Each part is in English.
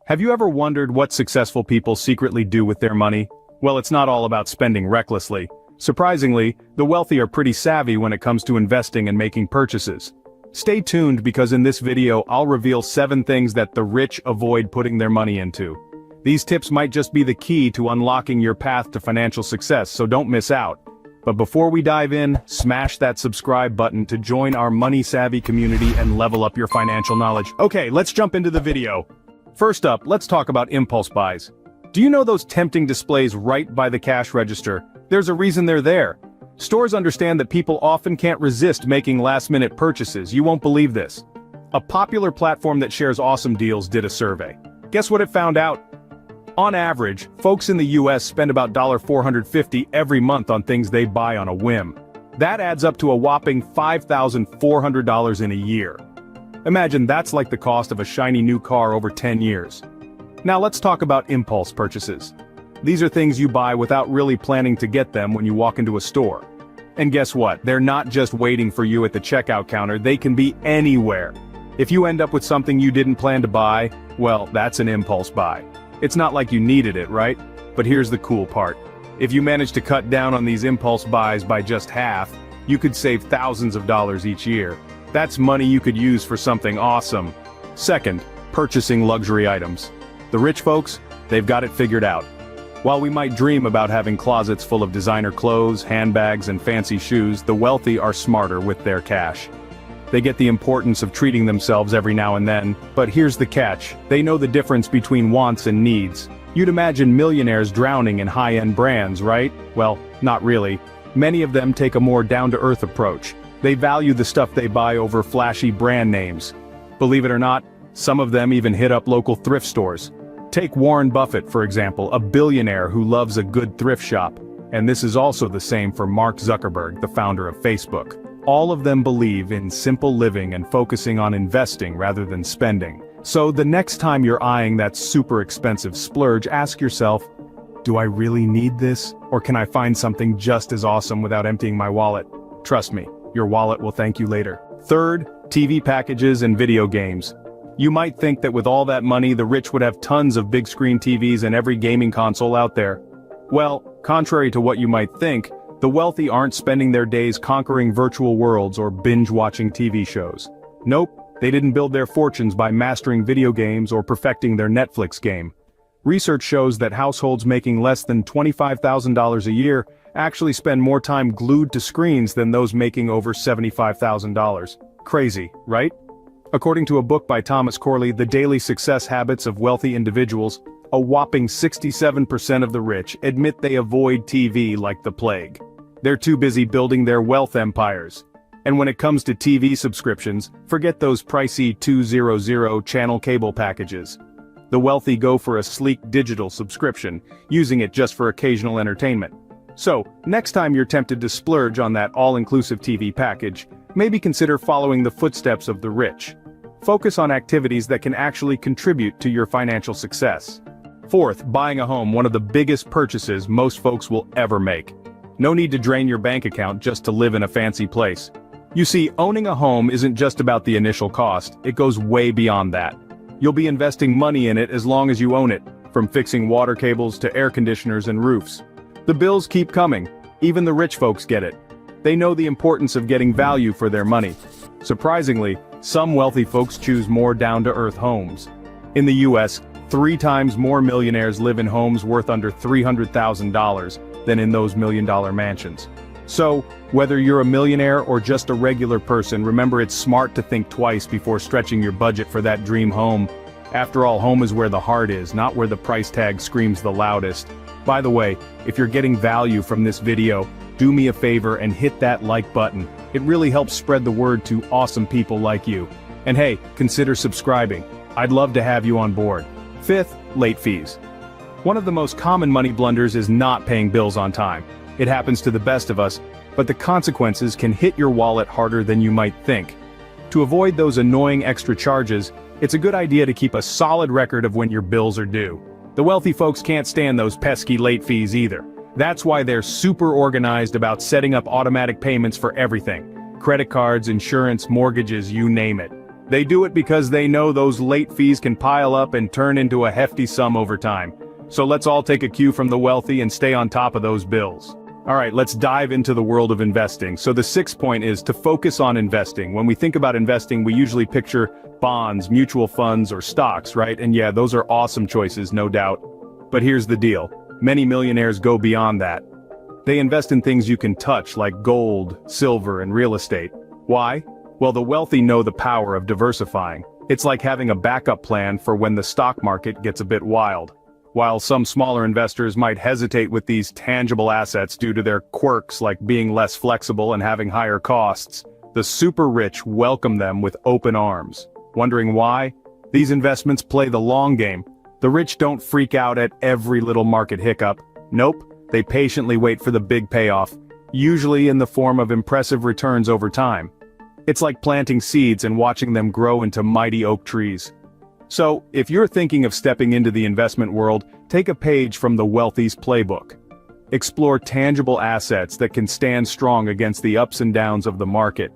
Have you ever wondered what successful people secretly do with their money? Well, it's not all about spending recklessly. Surprisingly, the wealthy are pretty savvy when it comes to investing and making purchases. Stay tuned because in this video I'll reveal 7 things that the rich avoid putting their money into. These tips might just be the key to unlocking your path to financial success, so don't miss out. But before we dive in, smash that subscribe button to join our money-savvy community and level up your financial knowledge. Okay, let's jump into the video. First up, let's talk about impulse buys. Do you know those tempting displays right by the cash register? There's a reason they're there. Stores understand that people often can't resist making last-minute purchases. You won't believe this. A popular platform that shares awesome deals did a survey. Guess what it found out? On average, folks in the US spend about $450 every month on things they buy on a whim. That adds up to a whopping $5,400 in a year. Imagine that's like the cost of a shiny new car over 10 years. Now let's talk about impulse purchases. These are things you buy without really planning to get them when you walk into a store. And guess what? They're not just waiting for you at the checkout counter, they can be anywhere. If you end up with something you didn't plan to buy, well, that's an impulse buy. It's not like you needed it, right? But here's the cool part. If you manage to cut down on these impulse buys by just half, you could save thousands of dollars each year. That's money you could use for something awesome. Second, purchasing luxury items. The rich folks, they've got it figured out. While we might dream about having closets full of designer clothes, handbags, and fancy shoes, the wealthy are smarter with their cash. They get the importance of treating themselves every now and then, but here's the catch. They know the difference between wants and needs. You'd imagine millionaires drowning in high-end brands, right? Well, not really. Many of them take a more down-to-earth approach. They value the stuff they buy over flashy brand names. Believe it or not, some of them even hit up local thrift stores. Take Warren Buffett, for example, a billionaire who loves a good thrift shop. And this is also the same for Mark Zuckerberg, the founder of Facebook. All of them believe in simple living and focusing on investing rather than spending. So the next time you're eyeing that super expensive splurge, ask yourself, do I really need this? Or can I find something just as awesome without emptying my wallet? Trust me, your wallet will thank you later. Third, TV packages and video games. You might think that with all that money the rich would have tons of big screen TVs and every gaming console out there. Well, contrary to what you might think, the wealthy aren't spending their days conquering virtual worlds or binge-watching TV shows. Nope, they didn't build their fortunes by mastering video games or perfecting their Netflix game. Research shows that households making less than $25,000 a year actually spend more time glued to screens than those making over $75,000. Crazy, right? According to a book by Thomas Corley, The Daily Success Habits of Wealthy Individuals, a whopping 67% of the rich admit they avoid TV like the plague. They're too busy building their wealth empires. And when it comes to TV subscriptions, forget those pricey 200 channel cable packages. The wealthy go for a sleek digital subscription, using it just for occasional entertainment. So, next time you're tempted to splurge on that all-inclusive TV package, maybe consider following the footsteps of the rich. Focus on activities that can actually contribute to your financial success. Fourth, buying a home, one of the biggest purchases most folks will ever make. No need to drain your bank account just to live in a fancy place. You see, owning a home isn't just about the initial cost, it goes way beyond that. You'll be investing money in it as long as you own it, from fixing water cables to air conditioners and roofs. The bills keep coming, even the rich folks get it. They know the importance of getting value for their money. Surprisingly, some wealthy folks choose more down-to-earth homes. In the US, 3 times more millionaires live in homes worth under $300,000 than in those million-dollar mansions. So, whether you're a millionaire or just a regular person, remember it's smart to think twice before stretching your budget for that dream home. After all, home is where the heart is, not where the price tag screams the loudest. By the way, if you're getting value from this video, do me a favor and hit that like button. It really helps spread the word to awesome people like you. And hey, consider subscribing. I'd love to have you on board. Fifth, late fees. One of the most common money blunders is not paying bills on time. It happens to the best of us, but the consequences can hit your wallet harder than you might think. To avoid those annoying extra charges, it's a good idea to keep a solid record of when your bills are due. The wealthy folks can't stand those pesky late fees either. That's why they're super organized about setting up automatic payments for everything. Credit cards, insurance, mortgages, you name it. They do it because they know those late fees can pile up and turn into a hefty sum over time. So let's all take a cue from the wealthy and stay on top of those bills. Alright, let's dive into the world of investing. So the sixth point is to focus on investing. When we think about investing, we usually picture bonds, mutual funds, or stocks, right? And yeah, those are awesome choices, no doubt. But here's the deal. Many millionaires go beyond that. They invest in things you can touch, like gold, silver, and real estate. Why? Well, the wealthy know the power of diversifying. It's like having a backup plan for when the stock market gets a bit wild. While some smaller investors might hesitate with these tangible assets due to their quirks like being less flexible and having higher costs, the super rich welcome them with open arms. Wondering why? These investments play the long game. The rich don't freak out at every little market hiccup. Nope, they patiently wait for the big payoff, usually in the form of impressive returns over time. It's like planting seeds and watching them grow into mighty oak trees. So, if you're thinking of stepping into the investment world, take a page from the wealthy's playbook. Explore tangible assets that can stand strong against the ups and downs of the market.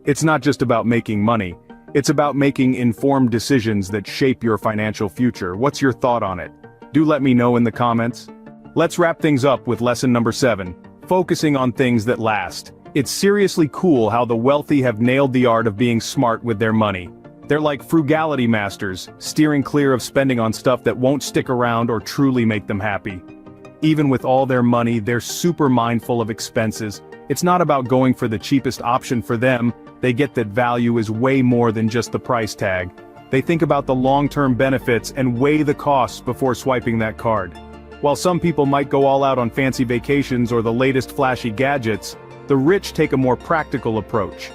It's not just about making money, it's about making informed decisions that shape your financial future. What's your thought on it? Do let me know in the comments. Let's wrap things up with lesson number 7, focusing on things that last. It's seriously cool how the wealthy have nailed the art of being smart with their money. They're like frugality masters, steering clear of spending on stuff that won't stick around or truly make them happy. Even with all their money, they're super mindful of expenses. It's not about going for the cheapest option for them, they get that value is way more than just the price tag. They think about the long-term benefits and weigh the costs before swiping that card. While some people might go all out on fancy vacations or the latest flashy gadgets, the rich take a more practical approach.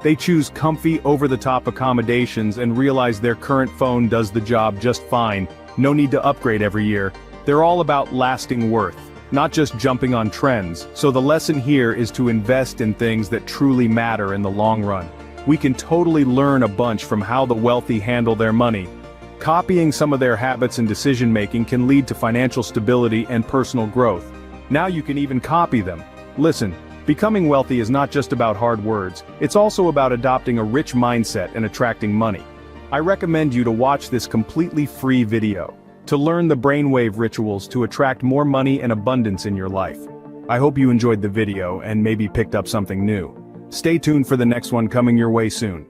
They choose comfy, over-the-top accommodations and realize their current phone does the job just fine, no need to upgrade every year. They're all about lasting worth, not just jumping on trends. So the lesson here is to invest in things that truly matter in the long run. We can totally learn a bunch from how the wealthy handle their money. Copying some of their habits and decision-making can lead to financial stability and personal growth. Now you can even copy them. Listen. Becoming wealthy is not just about hard words, it's also about adopting a rich mindset and attracting money. I recommend you to watch this completely free video to learn the brainwave rituals to attract more money and abundance in your life. I hope you enjoyed the video and maybe picked up something new. Stay tuned for the next one coming your way soon.